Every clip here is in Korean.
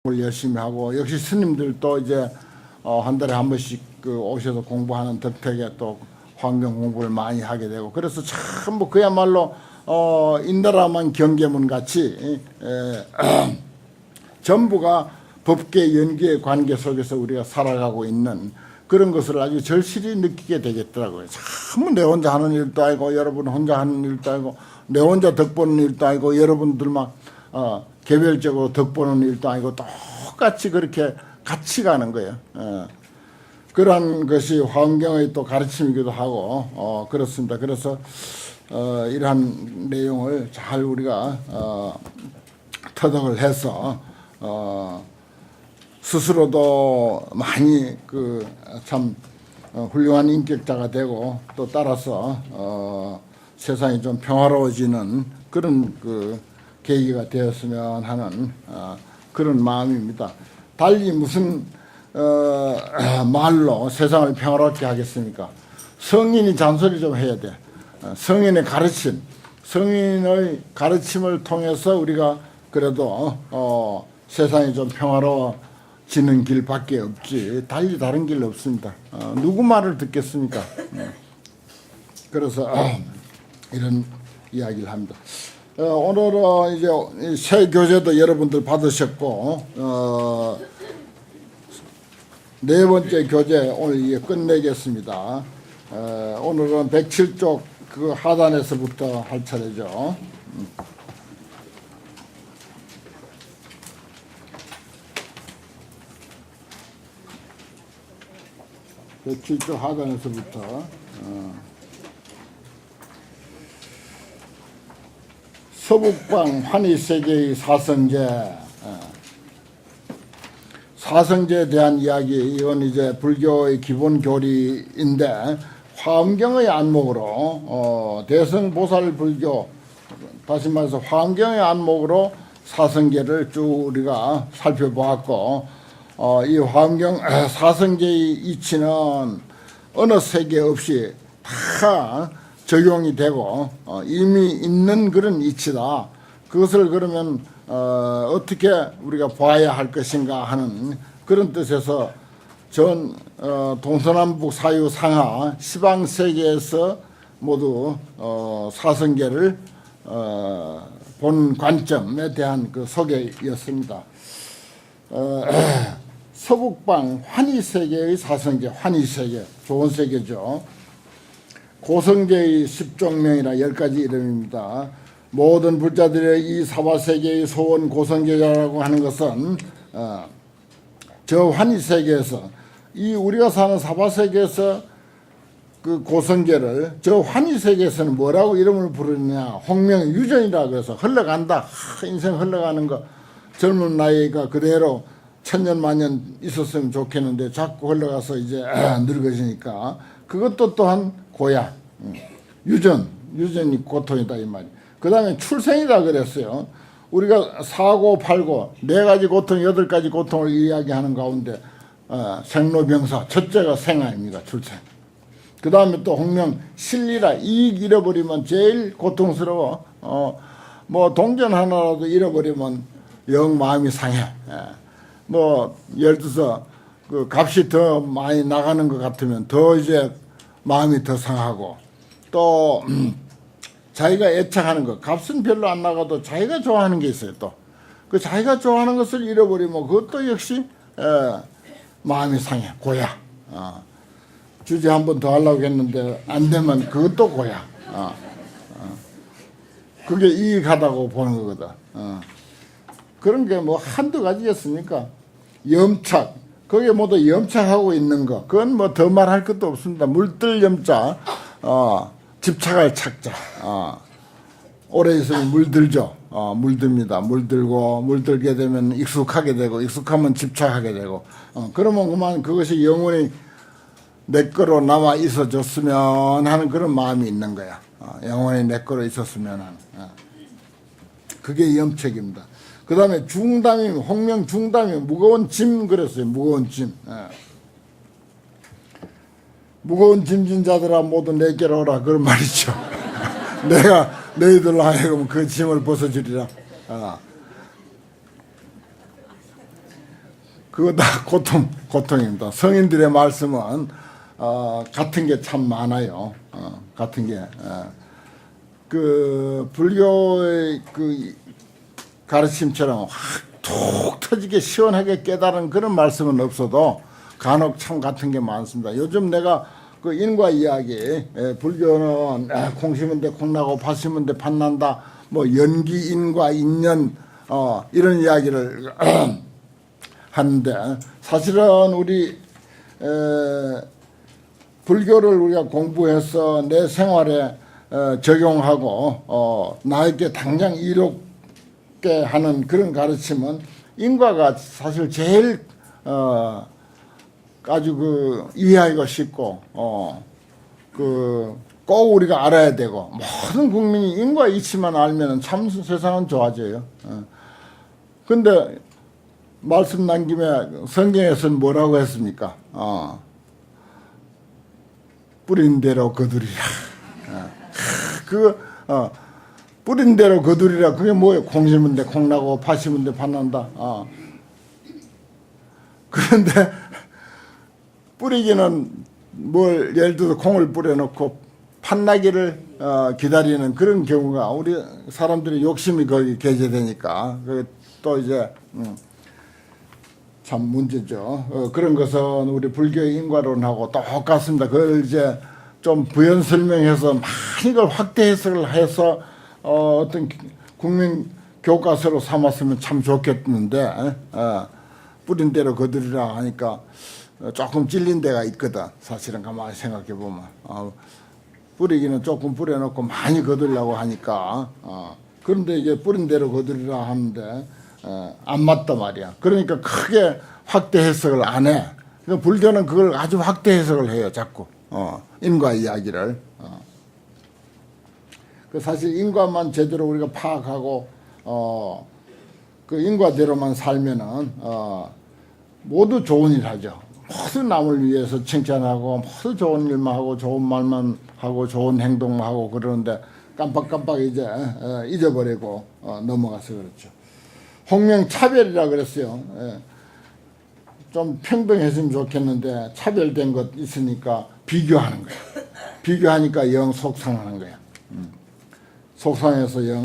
열심히 하고, 역시 스님들도 이제 한 달에 한 번씩 오셔서 공부하는 덕택에 또 환경 공부를 많이 하게 되고, 그래서 참 뭐 그야말로 인나라만 경계문 같이 전부가 법계 연계의 관계 속에서 우리가 살아가고 있는 그런 것을 아주 절실히 느끼게 되겠더라고요. 참 내 혼자 하는 일도 아니고, 여러분 혼자 하는 일도 아니고, 내 혼자 덕보는 일도 아니고, 여러분들 막 개별적으로 덕보는 일도 아니고, 똑같이 그렇게 같이 가는 거예요. 그러한 것이 화엄경의 또 가르침이기도 하고 그렇습니다. 그래서 이러한 내용을 잘 우리가 터득을 해서 스스로도 많이 참 훌륭한 인격자가 되고, 또 따라서 세상이 좀 평화로워지는 그런 계기가 되었으면 하는 그런 마음입니다. 달리 무슨 말로 세상을 평화롭게 하겠습니까? 성인이 잔소리 좀 해야 돼. 성인의 가르침, 성인의 가르침을 통해서 우리가 그래도 세상이 좀 평화로워지는 길밖에 없지, 달리 다른 길 없습니다. 누구 말을 듣겠습니까? 그래서 이런 이야기를 합니다. 오늘은 이제 새 교재도 여러분들 받으셨고, 네 번째 교재 오늘 이제 끝내겠습니다. 오늘은 107쪽 그 하단에서부터 할 차례죠. 107쪽 하단에서부터 서북방 환희세계의 사성제, 사성제에 대한 이야기, 이건 이제 불교의 기본 교리인데, 화엄경의 안목으로 대승보살 불교, 다시 말해서 화엄경의 안목으로 사성제를 쭉 우리가 살펴보았고, 이 화엄경 사성제의 이치는 어느 세계 없이 다 적용이 되고 이미 있는 그런 이치다. 그것을 그러면 어떻게 우리가 봐야 할 것인가 하는 그런 뜻에서 전 동서남북 사유 상하 시방 세계에서 모두 사성계를 본 관점에 대한 그 소개였습니다. 서북방 환희세계의 사성계, 환희세계 좋은 세계죠. 고성계의 10종명이나 10가지 이름입니다. 모든 불자들의 이 사바세계의 소원 고성계라고 하는 것은 저 환희세계에서, 이 우리가 사는 사바세계에서 그 고성계를 저 환희세계에서는 뭐라고 이름을 부르느냐, 홍명 유전이라고 해서 흘러간다. 인생 흘러가는 거, 젊은 나이가 그대로 천년만년 있었으면 좋겠는데 자꾸 흘러가서 이제 늙어지니까 그것도 또한 고야, 유전이 고통이다 이 말이. 그 다음에 출생이라 그랬어요. 우리가 사고 팔고 4가지 고통, 8가지 고통을 이야기하는 가운데 생로병사, 첫째가 생 아닙니까? 출생. 그 다음에 또 홍명 실리라, 이익 잃어버리면 제일 고통스러워. 뭐 동전 하나라도 잃어버리면 영 마음이 상해. 뭐 예를 들어서 그 값이 더 많이 나가는 것 같으면 더 이제 마음이 더 상하고, 또 자기가 애착하는 것, 값은 별로 안 나가도 자기가 좋아하는 게 있어요. 또 그 자기가 좋아하는 것을 잃어버리면 그것도 역시 마음이 상해, 고야. 주제 한 번 더 하려고 했는데 안 되면 그것도 고야. 그게 이익하다고 보는 거거든. 그런 게 뭐 한두 가지겠습니까? 염착, 거기에 모두 염착하고 있는 거, 그건 뭐 더 말할 것도 없습니다. 물들 염자, 집착할 착자. 오래 있으면 물들죠. 물듭니다. 물들고, 물들게 되면 익숙하게 되고, 익숙하면 집착하게 되고, 그러면 그만 그것이 영원히 내 거로 남아 있어줬으면 하는 그런 마음이 있는 거야. 영원히 내 거로 있었으면 하는. 그게 염책입니다. 그 다음에 중담이, 홍명 중담이 무거운 짐 그랬어요. 무거운 짐. 무거운 짐진 자들아 모두 내게로 오라, 그런 말이죠. 내가 너희들로 하여금 그 짐을 벗어주리라. 그거 다 고통입니다. 성인들의 말씀은 같은 게 참 많아요. 같은 게 그 불교의 그 가르침처럼 확 툭 터지게 시원하게 깨달은 그런 말씀은 없어도 간혹 참 같은 게 많습니다. 요즘 내가 그 인과 이야기, 불교는 콩 심은 데 콩나고 팥 심은 데 팥난다, 뭐 연기 인과 인연, 이런 이야기를 하는데, 사실은 우리 불교를 우리가 공부해서 내 생활에 적용하고 나에게 당장 이롭게 하는 그런 가르침은 인과가 사실 제일 아주 그 이해하기가 쉽고 그 꼭 우리가 알아야 되고, 모든 국민이 인과 이치만 알면은 참 세상은 좋아져요. 근데 말씀 난 김에 성경에서는 뭐라고 했습니까? 뿌린 대로 거두리라. 뿌린 대로 거두리라. 그게 뭐예요? 콩 심은 데 콩 나고 팥 심은 데 팥 난다. 그런데 뿌리기는 뭘, 예를 들어서 콩을 뿌려놓고 팥나기를 기다리는 그런 경우가, 우리 사람들이 욕심이 거기 개재되니까 또 이제 참 문제죠. 그런 것은 우리 불교의 인과론하고 똑같습니다. 그걸 이제 좀 부연 설명해서 많이 걸 확대 해석을 해서 어떤 국민 교과서로 삼았으면 참 좋겠는데, 뿌린 대로 거두리라 하니까 조금 찔린 데가 있거든. 사실은 가만히 생각해 보면 뿌리기는 조금 뿌려놓고 많이 거두려고 하니까 그런데 이게 뿌린 대로 거두리라 하는데 안 맞단 말이야. 그러니까 크게 확대 해석을 안 해. 그러니까 불교는 그걸 아주 확대 해석을 해요. 자꾸 인과 이야기를. 사실 인과만 제대로 우리가 파악하고 그 인과대로만 살면은 모두 좋은 일 하죠. 모두 남을 위해서 칭찬하고, 모두 좋은 일만 하고, 좋은 말만 하고, 좋은 행동만 하고 그러는데 깜빡깜빡 이제 잊어버리고 넘어가서 그렇죠. 홍명차별이라 그랬어요. 좀 평등했으면 좋겠는데 차별된 것 있으니까 비교하는 거야. 비교하니까 영 속상하는 거야. 속상해서 영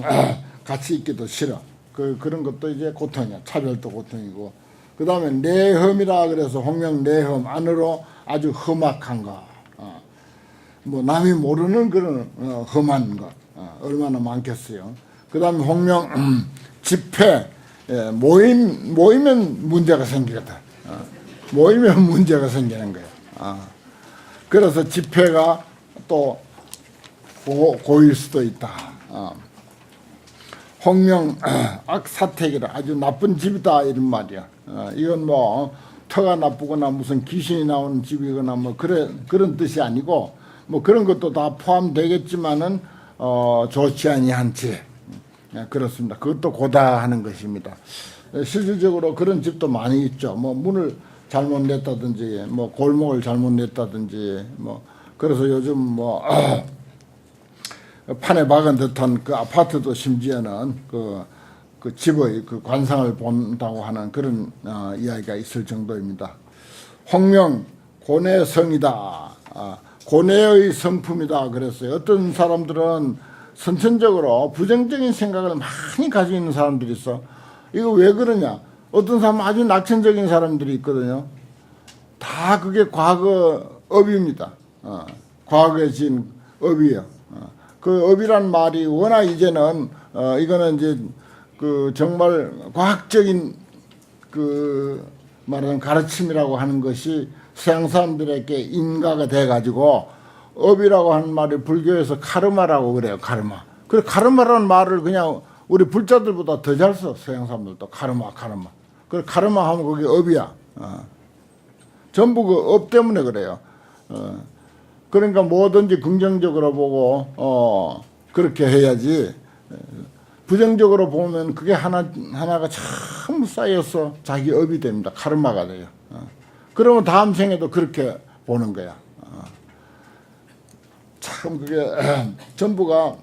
같이 있기도 싫어. 그런 것도 이제 고통이야. 차별도 고통이고. 그 다음에 내험이라 그래서 홍명 내험, 안으로 아주 험악한 거. 뭐 남이 모르는 그런 험한 것 얼마나 많겠어요. 그 다음에 홍명 집회, 모이면 문제가 생기거든. 모이면 문제가 생기는 거예요. 그래서 집회가 또 고일 수도 있다. 홍명 악사택이라, 아주 나쁜 집이다 이런 말이야. 이건 뭐 터가 나쁘거나 무슨 귀신이 나오는 집이거나 뭐 그런 뜻이 아니고, 뭐 그런 것도 다 포함되겠지만은 좋지 아니한 집. 그렇습니다. 그것도 고다 하는 것입니다. 실질적으로 그런 집도 많이 있죠. 뭐 문을 잘못 냈다든지, 뭐 골목을 잘못 냈다든지, 뭐 그래서 요즘 뭐 판에 박은 듯한 그 아파트도 심지어는 그 집의 그 관상을 본다고 하는 그런 이야기가 있을 정도입니다. 홍명 고뇌성이다. 고뇌의 성품이다 그랬어요. 어떤 사람들은 선천적으로 부정적인 생각을 많이 가지고 있는 사람들이 있어. 이거 왜 그러냐? 어떤 사람은 아주 낙천적인 사람들이 있거든요. 다 그게 과거 업입니다. 과거에 진 업이에요. 그 업이란 말이 워낙 이제는 이거는 이제 그 정말 과학적인 그 말하는 가르침이라고 하는 것이 서양 사람들에게 인가가 돼 가지고 업이라고 하는 말이 불교에서 카르마라고 그래요. 카르마. 그 카르마라는 말을 그냥 우리 불자들보다 더 잘 써. 서양 사람들도 카르마. 그 카르마 하면 그게 업이야. 전부 그 업 때문에 그래요. 그러니까 뭐든지 긍정적으로 보고 그렇게 해야지. 부정적으로 보면 그게 하나가 참 쌓여서 자기 업이 됩니다. 카르마가 돼요. 그러면 다음 생에도 그렇게 보는 거야. 참 그게 전부가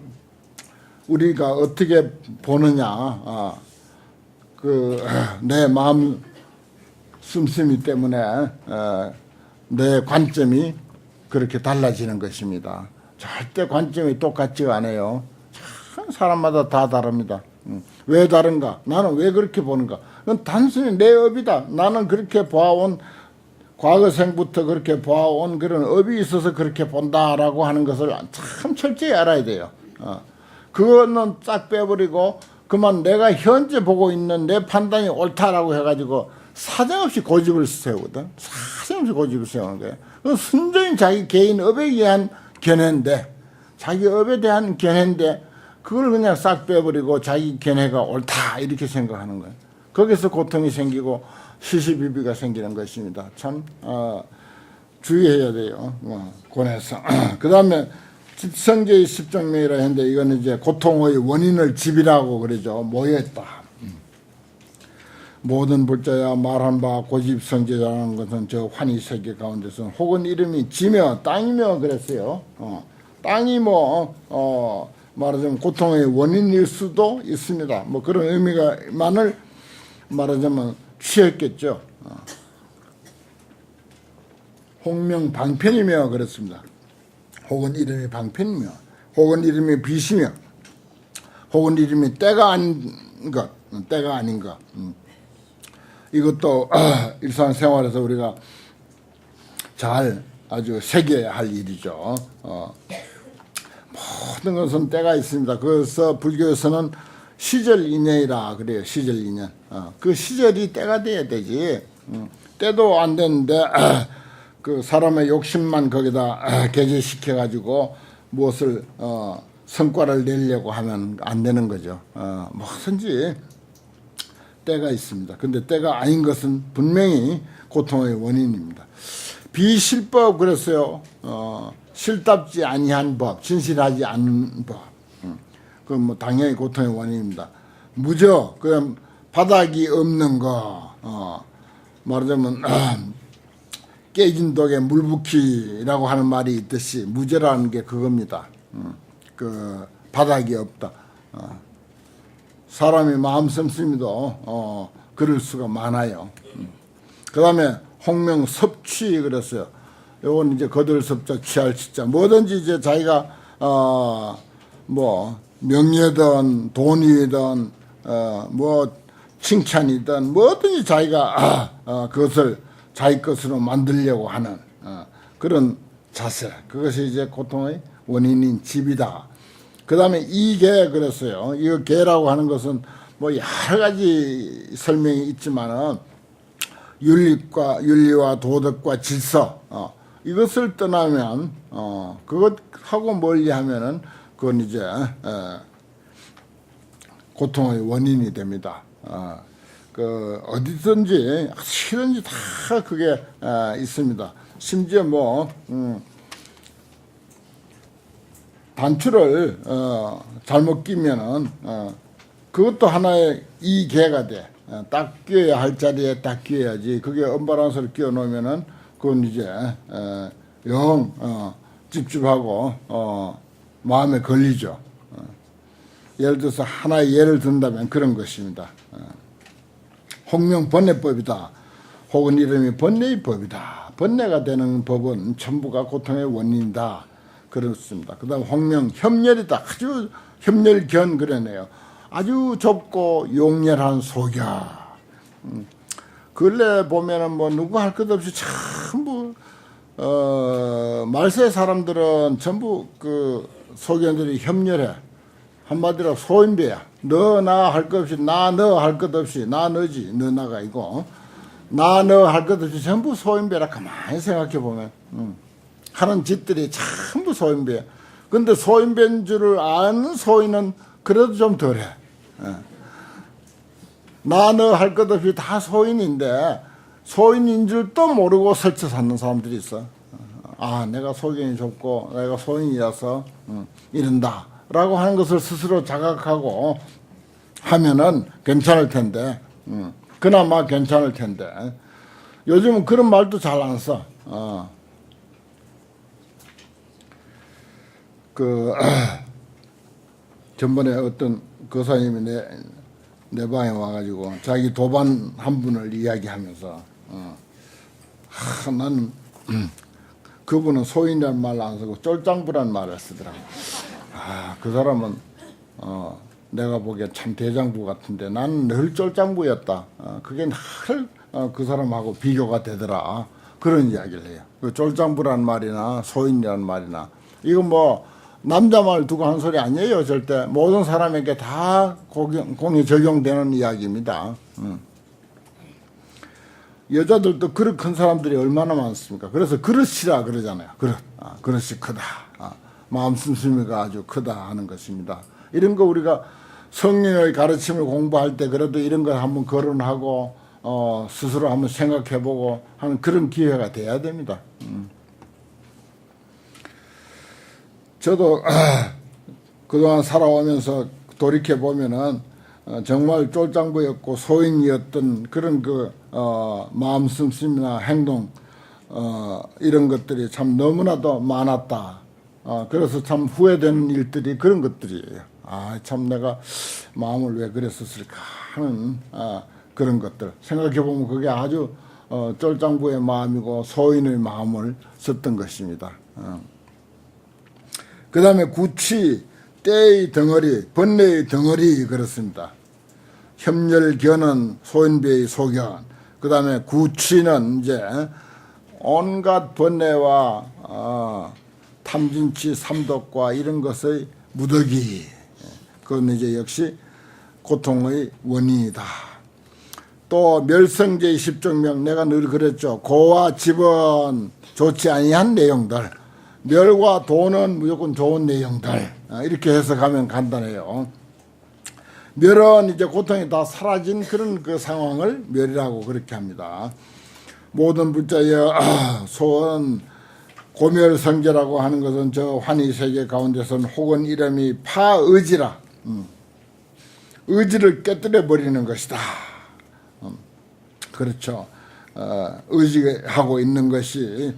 우리가 어떻게 보느냐, 내 마음 씀씀이 때문에 내 관점이 그렇게 달라지는 것입니다. 절대 관점이 똑같지가 않아요. 참 사람마다 다 다릅니다. 왜 다른가? 나는 왜 그렇게 보는가? 그건 단순히 내 업이다. 나는 그렇게 봐온, 과거생부터 그렇게 봐온 그런 업이 있어서 그렇게 본다라고 하는 것을 참 철저히 알아야 돼요. 그거는 싹 빼버리고 그만 내가 현재 보고 있는 내 판단이 옳다라고 해가지고 사정없이 고집을 세우거든. 사정없이 고집을 세우는 거예요. 그건 순전히 자기 개인 업에 의한 견해인데, 자기 업에 대한 견해인데 그걸 그냥 싹 빼버리고 자기 견해가 옳다 이렇게 생각하는 거예요. 거기서 고통이 생기고 시시비비가 생기는 것입니다. 참 주의해야 돼요. 권해서. 그 다음에 집성제의 십정명이라 했는데 이거는 이제 고통의 원인을 집이라고 그러죠. 모여있다. 모든 불자야 말한 바 고집성제라는 것은 저 환희세계 가운데서 혹은 이름이 지며 땅이며 그랬어요. 땅이 말하자면 고통의 원인일 수도 있습니다. 뭐 그런 의미가만을 말하자면 취했겠죠. 홍명 방편이며 그랬습니다. 혹은 이름이 방편이며, 혹은 이름이 빛이며, 혹은 이름이 때가 아닌 것, 때가 아닌 것. 이것도 일상생활에서 우리가 잘 아주 새겨야 할 일이죠. 모든 것은 때가 있습니다. 그래서 불교에서는 시절 인연이라 그래요. 시절 인연. 그 시절이 때가 돼야 되지. 때도 안 되는데 그 사람의 욕심만 거기다 개재시켜 가지고 무엇을 성과를 내려고 하면 안 되는 거죠. 뭐든지 때가 있습니다. 근데 때가 아닌 것은 분명히 고통의 원인입니다. 비실법 그랬어요. 실답지 아니한 법, 진실하지 않은 법. 그 뭐 당연히 고통의 원인입니다. 무저, 그냥 바닥이 없는 거, 말하자면 깨진 독에 물 붓기라고 하는 말이 있듯이 무저라는 게 그겁니다. 그 바닥이 없다. 사람이 마음 씀씀이도 그럴 수가 많아요. 그 다음에 홍명 섭취 그랬어요. 요건 이제 거들섭자 취할 취자 뭐든지 이제 자기가 뭐 명예든 돈이든 뭐 칭찬이든 뭐든지 자기가 그것을 자기 것으로 만들려고 하는 그런 자세, 그것이 이제 고통의 원인인 집이다. 그 다음에 이계 그랬어요. 이거 계라고 하는 것은 뭐 여러 가지 설명이 있지만은 윤리와 도덕과 질서 이것을 떠나면 그것하고 멀리하면은 그건 이제 고통의 원인이 됩니다. 그 어디든지 실은지 다 그게 있습니다. 심지어 뭐 단추를 잘못 끼면은 그것도 하나의 이계가 돼. 딱 끼워야 할 자리에 딱 끼워야지. 그게 언바란스를 끼워 놓으면은 그건 이제 영 찝찝하고 마음에 걸리죠. 예를 들어서 하나의 예를 든다면 그런 것입니다. 홍명 번뇌법이다. 혹은 이름이 번뇌의 법이다. 번뇌가 되는 법은 전부가 고통의 원인이다. 그렇습니다. 그 다음 홍명 협렬이다. 아주 협렬견 그러네요. 아주 좁고 용렬한 소견. 근래 보면은 뭐 누구 할 것 없이 전부 말세 사람들은 전부 그 소견들이 협렬해. 한마디로 소인배야. 너 나 할 것 없이 나 너 할 것 없이 나 너지 너 나가 이거 나 너 할 것 없이 전부 소인배라. 가만히 생각해 보면 하는 짓들이 전부 소인배야. 근데 소인배인 줄을 아는 소인은 그래도 좀 덜해. 나 너 할 것 없이 다 소인인데 소인인 줄도 모르고 설쳐 사는 사람들이 있어. 내가 소견이 좁고 내가 소인이라서 이런다 라고 하는 것을 스스로 자각하고 하면은 괜찮을 텐데 그나마 괜찮을 텐데 요즘은 그런 말도 잘 안 써. 전번에 어떤 거사님이 내 방에 와가지고 자기 도반 한 분을 이야기하면서 나는 그분은 소인이라는 말 안 쓰고 쫄장부라는 말을 쓰더라고. 그 사람은 내가 보기에 참 대장부 같은데 나는 늘 쫄장부였다. 그게 늘 그 사람하고 비교가 되더라. 그런 이야기를 해요. 그 쫄장부란 말이나 소인이라는 말이나 이건 뭐 남자 말 두고 한 소리 아니에요. 절대 모든 사람에게 다 공이 적용되는 이야기입니다. 여자들도 그릇 큰 사람들이 얼마나 많습니까? 그래서 그릇이라 그러잖아요. 그릇이 크다. 마음 씀씀이가 아주 크다 하는 것입니다. 이런 거 우리가 성령의 가르침을 공부할 때 그래도 이런 걸 한번 거론하고 스스로 한번 생각해보고 하는 그런 기회가 돼야 됩니다. 저도 그동안 살아오면서 돌이켜보면은 정말 쫄장부였고 소인이었던 그런 마음 씀씀이나 행동 이런 것들이 참 너무나도 많았다. 그래서 참 후회되는 일들이 그런 것들이에요. 참 내가 마음을 왜 그랬었을까 하는 그런 것들 생각해보면 그게 아주 쫄장부의 마음이고 소인의 마음을 썼던 것입니다. 그 다음에 구취, 때의 덩어리, 번뇌의 덩어리 그렇습니다. 협렬견은 소인배의 소견. 그 다음에 구취는 이제 온갖 번뇌와 탐진치, 삼독과 이런 것의 무더기. 그건 이제 역시 고통의 원인이다. 또 멸성제의 십종명 내가 늘 그랬죠. 고와 집은 좋지 아니한 내용들. 멸과 도는 무조건 좋은 내용들. 이렇게 해석하면 간단해요. 멸은 이제 고통이 다 사라진 그런 그 상황을 멸이라고 그렇게 합니다. 모든 불자여 소원 고멸성제라고 하는 것은 저 환희세계 가운데서는 혹은 이름이 파의지라 의지를 깨뜨려 버리는 것이다. 그렇죠. 의지하고 있는 것이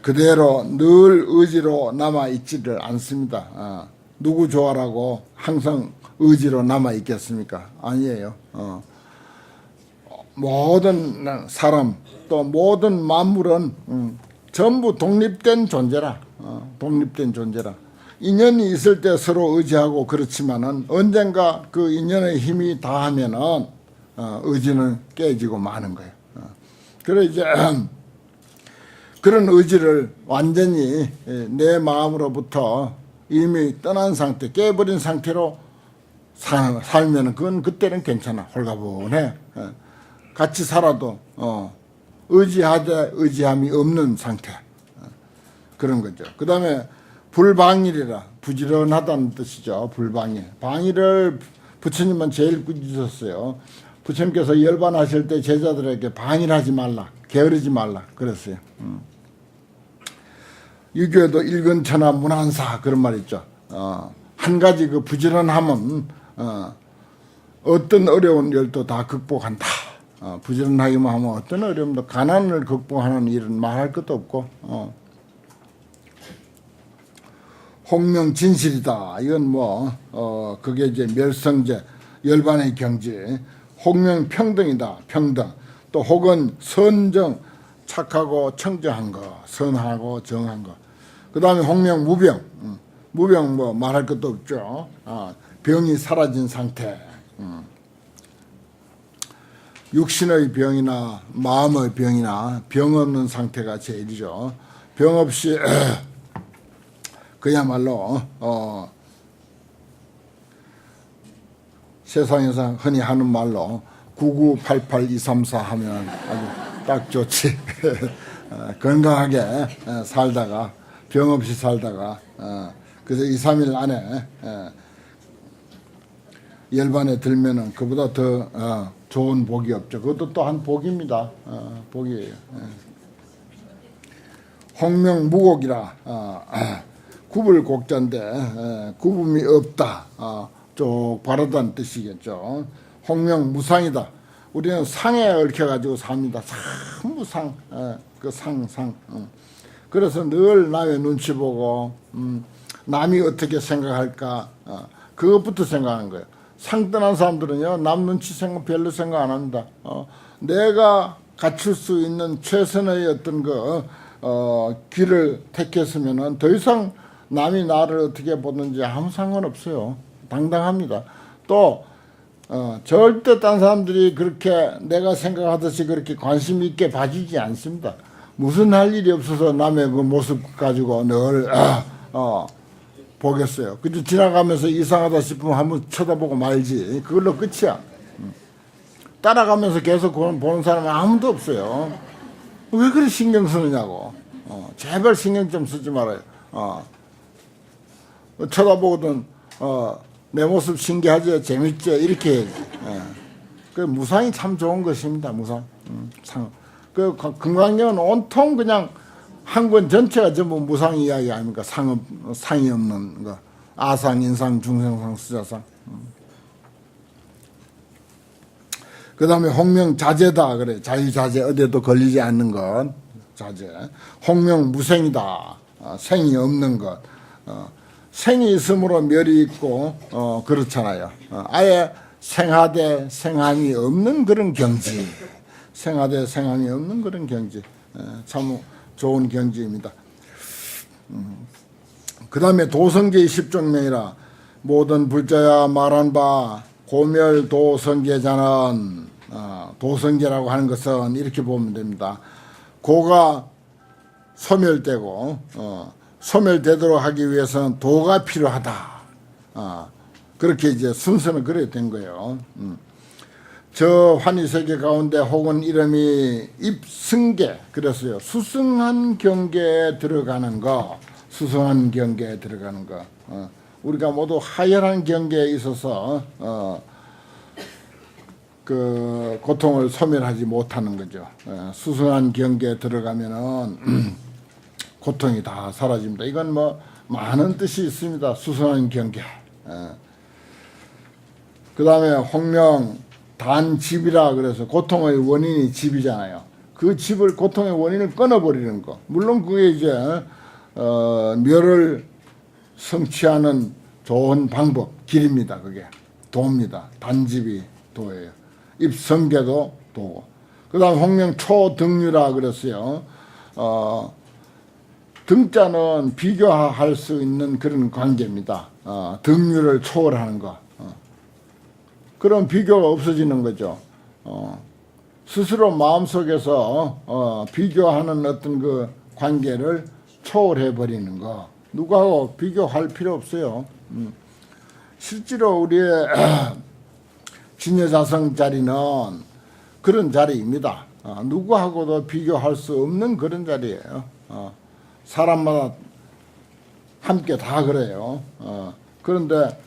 그대로 늘 의지로 남아있지를 않습니다. 누구 좋아라고 항상 의지로 남아있겠습니까? 아니에요. 모든 사람 또 모든 만물은 전부 독립된 존재라. 독립된 존재라. 인연이 있을 때 서로 의지하고 그렇지만은 언젠가 그 인연의 힘이 다하면은 의지는 깨지고 마는 거예요. 그래 이제 그런 의지를 완전히 내 마음으로부터 이미 떠난 상태, 깨버린 상태로 살면은 그건 그때는 괜찮아. 홀가분해. 같이 살아도 의지하되 의지함이 없는 상태. 그런 거죠. 그 다음에 불방일이라 부지런하다는 뜻이죠. 불방일. 방일을 부처님은 제일 꾸짖었어요. 부처님께서 열반하실 때 제자들에게 방일하지 말라, 게으르지 말라 그랬어요. 유교에도 일근천하 문안사 그런 말 있죠. 한 가지 그 부지런함은 어떤 어려운 일도 다 극복한다. 부지런하기만 하면 어떤 어려움도 가난을 극복하는 일은 말할 것도 없고 홍명진실이다. 이건 그게 이제 멸성제 열반의 경지. 홍명평등이다. 평등. 또 혹은 선정 착하고 청정한 거, 선하고 정한 거. 그 다음에 홍명무병. 무병 말할 것도 없죠. 병이 사라진 상태. 육신의 병이나 마음의 병이나 병 없는 상태가 제일이죠. 병 없이 그야말로 세상에서 흔히 하는 말로 9988234 하면 아주 딱 좋지. 건강하게 살다가 병 없이 살다가 그래서 2, 3일 안에 열반에 들면은 그보다 더 좋은 복이 없죠. 그것도 또 한 복입니다. 복이에요. 홍명무곡이라 굽을 곡자인데 굽음이 없다. 쭉 바르다는 뜻이겠죠. 홍명무상이다. 우리는 상에 얽혀가지고 삽니다. 상무상, 그 상. 그래서 늘 남의 눈치 보고 남이 어떻게 생각할까 그것부터 생각하는 거예요. 상 떠난 사람들은요 남 눈치 생각 별로 생각 안 합니다. 내가 갖출 수 있는 최선의 어떤 길을 택했으면은 더 이상 남이 나를 어떻게 보든지 아무 상관없어요. 당당합니다. 또 절대 딴 사람들이 그렇게 내가 생각하듯이 그렇게 관심 있게 봐주지 않습니다. 무슨 할 일이 없어서 남의 그 모습 가지고 늘 보겠어요. 그저 지나가면서 이상하다 싶으면 한번 쳐다보고 말지. 그걸로 끝이야. 따라가면서 계속 보는 사람은 아무도 없어요. 왜 그리 신경 쓰느냐고. 제발 신경 좀 쓰지 말아요. 쳐다보거든 내 모습 신기하지, 재밌지, 이렇게 해야지. 그 무상이 참 좋은 것입니다. 무상. 그 금강경은 온통 그냥 한 권 전체가 전부 무상 이야기 아닙니까? 상이 없는 거. 아상, 인상, 중생상, 수자상. 그 다음에 홍명자제다 그래. 자유자재 어디에도 걸리지 않는 것. 자제. 홍명무생이다. 생이 없는 것. 생이 있으므로 멸이 있고 그렇잖아요. 아예 생하되 생함이 없는 그런 경지. 생하되 생함이 없는 그런 경지. 참 좋은 경지입니다. 그 다음에 도성계의 10종명이라 모든 불자야 말한 바 고멸도성계자는 도성계라고 하는 것은 이렇게 보면 됩니다. 고가 소멸되고 소멸되도록 하기 위해서는 도가 필요하다. 그렇게 이제 순서는 그래 된 거예요. 저 환희세계 가운데 혹은 이름이 입승계 그랬어요. 수승한 경계에 들어가는 거. 수승한 경계에 들어가는 거. 우리가 모두 하열한 경계에 있어서 그 고통을 소멸하지 못하는 거죠. 수승한 경계에 들어가면은 고통이 다 사라집니다. 이건 뭐 많은 뜻이 있습니다. 수승한 경계. 그 다음에 홍명 단집이라 그래서 고통의 원인이 집이잖아요. 그 집을 고통의 원인을 끊어버리는 거. 물론 그게 이제 멸을 성취하는 좋은 방법, 길입니다. 그게 도입니다. 단집이 도예요. 입성계도 도고. 그 다음 홍명 초등류라 그랬어요. 등자는 비교할 수 있는 그런 관계입니다. 등류를 초월하는 거. 그럼 비교가 없어지는 거죠. 스스로 마음속에서 비교하는 어떤 그 관계를 초월해 버리는 거. 누구하고 비교할 필요 없어요. 실제로 우리의 진여자성 자리는 그런 자리입니다. 누구하고도 비교할 수 없는 그런 자리예요. 사람마다 함께 다 그래요. 그런데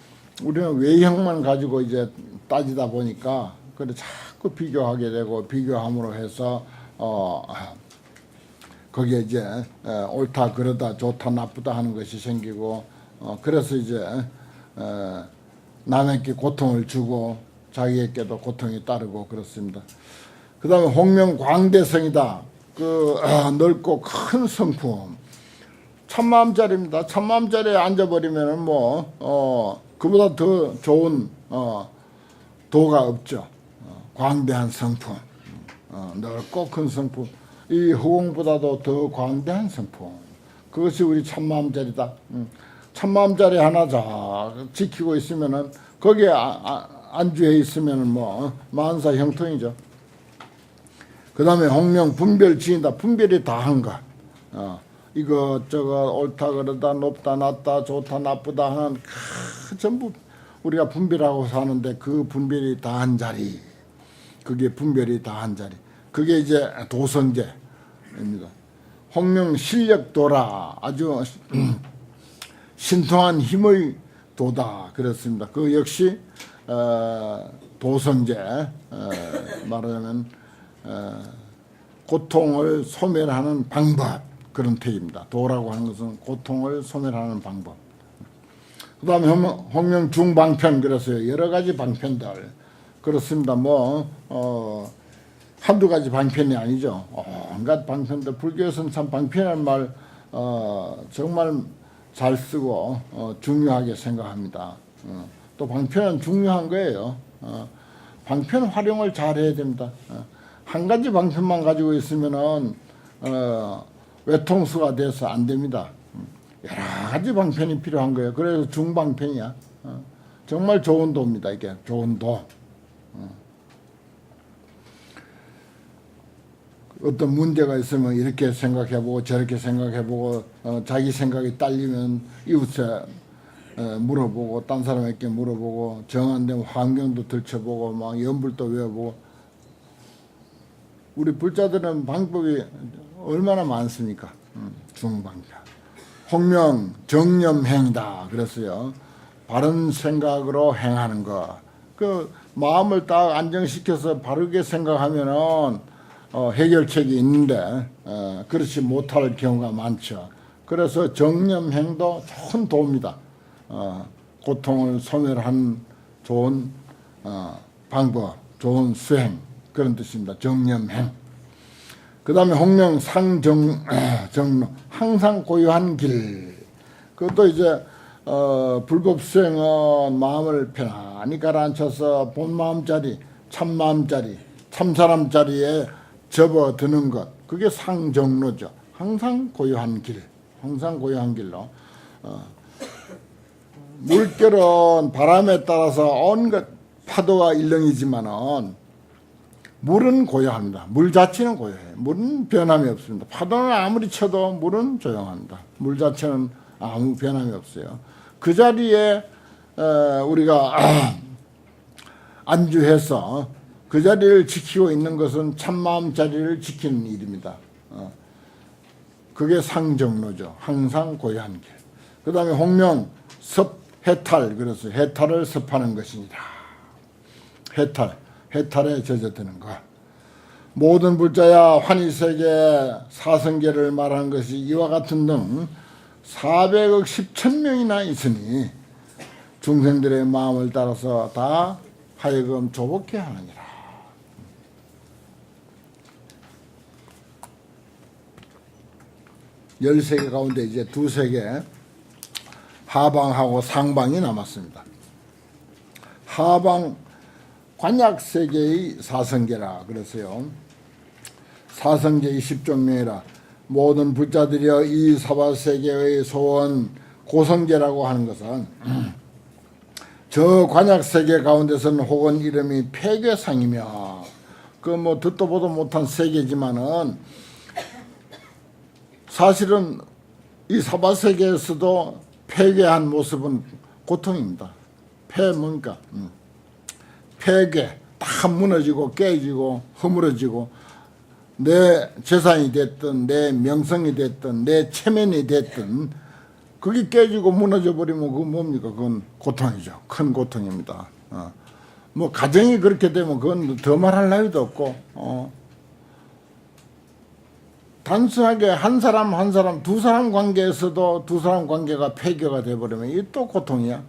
우리는 외형만 가지고 이제 따지다 보니까 그래 자꾸 비교하게 되고 비교함으로 해서 거기에 이제 옳다 그러다 좋다 나쁘다 하는 것이 생기고 그래서 이제 남에게 고통을 주고 자기에게도 고통이 따르고 그렇습니다. 그 다음에 홍명광대성이다. 그 넓고 큰 성품 천마음짜리입니다. 천마음짜리에 앉아버리면은 뭐 그보다 더 좋은 도가 없죠. 광대한 성품, 넓고 큰 성품, 이 허공보다도 더 광대한 성품. 그것이 우리 천마음짜리다. 천마음짜리 하나 잘 지키고 있으면은 거기에 안주해 있으면은 뭐 만사 형통이죠. 그 다음에 홍명 분별 지인다. 분별이 다한 것. 이것저것 옳다 그러다 높다 낮다 좋다 나쁘다 하는 전부 우리가 분별하고 사는데 그 분별이 다한 자리, 그게 분별이 다한 자리, 그게 이제 도성제입니다. 홍명 실력도라. 아주 신통한 힘의 도다 그렇습니다. 그 역시 도성제, 말하자면 고통을 소멸하는 방법, 그런 택입니다. 도라고 하는 것은 고통을 소멸하는 방법. 그 다음에 홍명 중방편 그랬어요. 여러 가지 방편들 그렇습니다. 뭐 한두 가지 방편이 아니죠. 온갖 방편들. 불교에서는 참 방편이라는 말 정말 잘 쓰고 중요하게 생각합니다. 또 방편은 중요한 거예요. 방편 활용을 잘 해야 됩니다. 한 가지 방편만 가지고 있으면은 외통수가 돼서 안 됩니다. 여러 가지 방편이 필요한 거예요. 그래서 중방편이야. 정말 좋은 도입니다. 이게 좋은 도. 어떤 문제가 있으면 이렇게 생각해보고 저렇게 생각해보고 자기 생각이 딸리면 이웃에 물어보고 딴 사람에게 물어보고 정 안 되면 환경도 들춰보고 막 연불도 외워보고 우리 불자들은 방법이 얼마나 많습니까? 중방편. 홍명 정념행이다 그랬어요. 바른 생각으로 행하는 거. 그 마음을 딱 안정시켜서 바르게 생각하면은 해결책이 있는데 그렇지 못할 경우가 많죠. 그래서 정념행도 좋은 도입니다. 고통을 소멸한 좋은 방법, 좋은 수행 그런 뜻입니다. 정념행. 그 다음에 홍명 상정로 항상 고요한 길. 그것도 이제 불법 수행은 마음을 편안히 가라앉혀서 본 마음짜리, 참 마음짜리, 참 사람짜리에 접어드는 것. 그게 상정로죠. 항상 고요한 길. 항상 고요한 길로. 물결은 바람에 따라서 온갖 파도가 일렁이지만은 물은 고요합니다. 물 자체는 고요해요. 물은 변함이 없습니다. 파도는 아무리 쳐도 물은 조용합니다. 물 자체는 아무 변함이 없어요. 그 자리에 우리가 안주해서 그 자리를 지키고 있는 것은 참마음 자리를 지키는 일입니다. 그게 상정로죠. 항상 고요한 길. 그 다음에 홍명 섭해탈. 그래서 해탈을 섭하는 것이니라. 해탈에 젖어드는 것. 모든 불자야 환희세계 사성계를 말한 것이 이와 같은 등 400억 10천명이나 있으니 중생들의 마음을 따라서 다 하여금 조복해 하느니라. 열세계 가운데 이제 두세계 하방하고 상방이 남았습니다. 하방 관약세계의 사성계라 그랬어요. 사성계의 10종명이라 모든 불자들이여 이 사바세계의 소원 고성계라고 하는 것은 저 관약세계 가운데서는 혹은 이름이 폐괴상이며 그 뭐 듣도 보도 못한 세계지만은 사실은 이 사바세계에서도 폐괴한 모습은 고통입니다. 폐뭡니까? 폐괴, 다 무너지고 깨지고 허물어지고 내 재산이 됐든 내 명성이 됐든 내 체면이 됐든 그게 깨지고 무너져 버리면 그건 뭡니까? 그건 고통이죠. 큰 고통입니다. 뭐 가정이 그렇게 되면 그건 더 말할 나위도 없고 단순하게 한 사람 두 사람 관계에서도 두 사람 관계가 폐교가 돼버리면 이게 또 고통이야.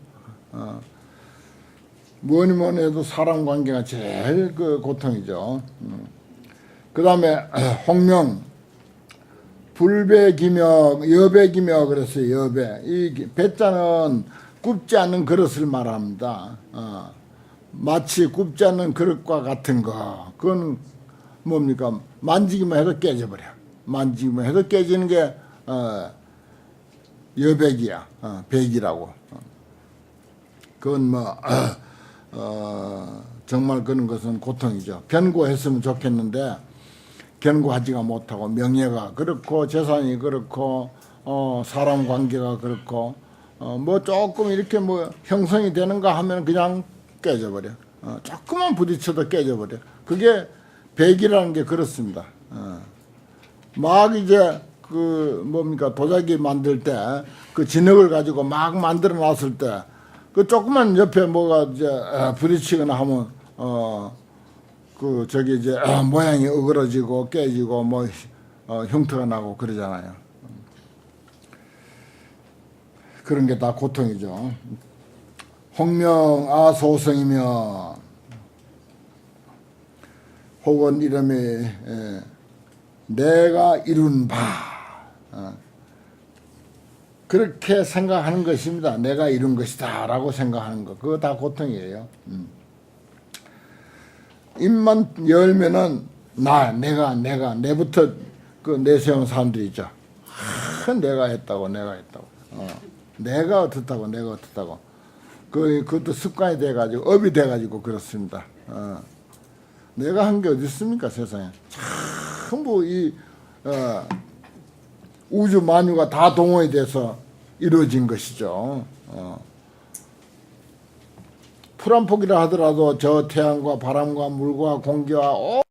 뭐니 해도 사람 관계가 제일 그 고통이죠. 그 다음에 홍명 불배기며 여배기며 그랬어요. 여배. 이 배자는 굽지 않는 그릇을 말합니다. 마치 굽지 않는 그릇과 같은 거. 그건 뭡니까? 만지기만 해도 깨져버려. 만지기만 해도 깨지는 게 여백이야. 백이라고. 그건 뭐 정말 그런 것은 고통이죠. 견고했으면 좋겠는데 견고하지가 못하고 명예가 그렇고 재산이 그렇고 사람 관계가 그렇고 뭐 조금 이렇게 뭐 형성이 되는가 하면 그냥 깨져버려. 조금만 부딪혀도 깨져버려. 그게 백이라는 게 그렇습니다. 막 이제 그 뭡니까 도자기 만들 때 그 진흙을 가지고 막 만들어 놨을 때 그 조그만 옆에 뭐가 이제 부딪히거나 하면 그 저기 이제 모양이 어그러지고 깨지고 뭐 흉터가 나고 그러잖아요. 그런 게 다 고통이죠. 홍명아소성이며 혹은 이름이 내가 이룬 바 그렇게 생각하는 것입니다. 내가 이룬 것이다 라고 생각하는 것. 그거 다 고통이에요. 입만 열면은 내부터 그 내세우는 사람들이 있죠. 내가 했다고. 내가 어떻다고. 그것도 습관이 돼가지고, 업이 돼가지고 그렇습니다. 내가 한 게 어디 있습니까, 세상에. 전부 우주 만유가 다 동원이 돼서 이루어진 것이죠. 풀 한 폭이라 하더라도 저 태양과 바람과 물과 공기와